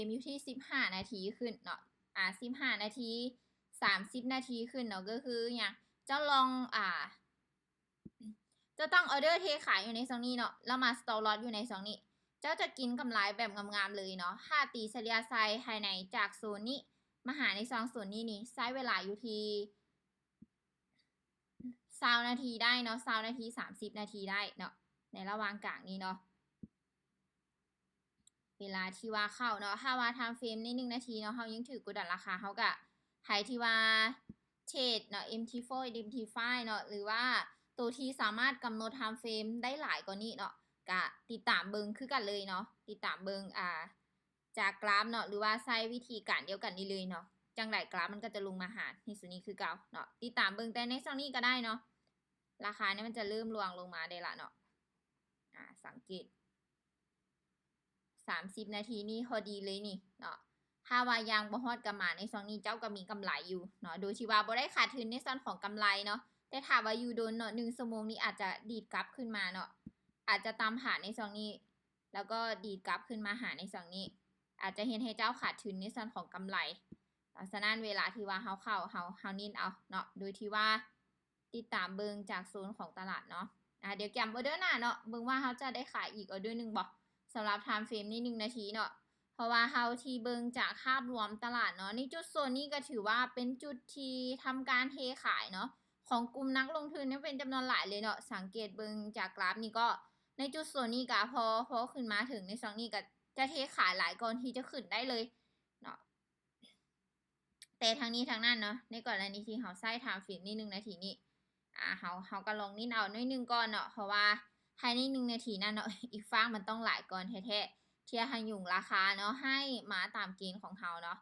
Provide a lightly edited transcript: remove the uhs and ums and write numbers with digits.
มอยู่ที่15นาทีขึ้นเนาะ15นาที30นาทีขึ้นเนาะก็คืออย่างเจ้าลองจะต้องออเดอร์เทขายอยู่ในซองนี้เนาะแล้วมาสต็อกล็อตอยู่ในซองนี้เจ้าจะกินกำไรแบบงามๆเลยเนาะถ้าตีเฉลี่ยไซภายในจากโซนนี้มาหาในซองโซนนี้นี่ใช้เวลาอยู่ที่20นาทีได้เนาะ20นาที30นาทีได้เนาะในระหว่างกลางนี้เนาะเวลาที่ว่าเข้าเนาะถ้าว่าทำเฟรมใน1นาทีเนาะเขายังถือกดดันราคาเขากะไทยที่ว่าเทรดเนาะ MT4 MT5 เนาะหรือว่าตัวที่สามารถกำหนดทำเฟรมได้หลายกว่านี้เนาะกะติดตามเบิงคือกันเลยเนาะติดตามเบิงจากกราฟเนาะหรือว่าใช้วิธีการเดียวกันนี่เลยเนาะจังไรกราฟมันก็จะลงมาหาในส่วนนี้คือเก่าเนาะติดตามเบิงแต่ในช่องนี้ก็ได้เนาะราคาเนี่ยมันจะเริ่มรวงลงมาได้ละเนาะสังเกต30นาทีนี่พอดีเลยนี่เนาะถ้าว่ายังบ่ฮอดกำมาในช่องนี้เจ้าก็มีกำไรอยู่เนาะโดยที่ว่าบ่ได้ขาดทุนในส่วนของกำไรเนาะแต่ถ้าว่าอยู่โดนเนาะ1ชั่วโมงนี้อาจจะดีดกลับขึ้นมาเนาะอาจจะตามหาในช่องนี้แล้วก็ดีดกลับขึ้นมาหาในช่องนี้อาจจะเห็นให้เจ้าขาดทุนในส่วนของกำไรฉะนั้นเวลาที่ว่าเฮาเข้าเฮานิ่นเอาเนาะโดยที่ว่าติดตามเบิงจากโซนของตลาดเนาะเดี๋ยวแกมออเดอร์หน้าเนาะเบิงว่าเฮาจะได้ขายอีกออเดอร์นึงบ่สำหรับไทม์เฟรมนี่1นาทีเนาะเพราะว่าเฮาที่เบิงจากภาพรวมตลาดเนาะในจุดโซนนี้ก็ถือว่าเป็นจุดที่ทำการเทขายเนาะของกลุ่มนักลงทุนนี่เป็นจำนวนหลายเลยเนาะสังเกตเบิงจากกราฟนี่ก็ในจุดโซนนี้ก็พอขึ้นมาถึงในซองนี้ก็จะเทขายหลายก่อนที่จะขึ้นได้เลยเนาะแต่ทางนี้ทางนั้นเนาะในกรณีที่เฮาใช้ไทม์เฟรมนี่1นาทีนี่เฮาก็ลองนิ่นเอาหน่อยนึงก่อนเนาะเพราะว่าภายใน1นาทีนั่นเนาะอีกฝั่งมันต้องหลายก่อนแท้ๆเที่ยให้ยุ่งราคาเนาะให้มาตามเกณฑ์ของเฮาเนาะ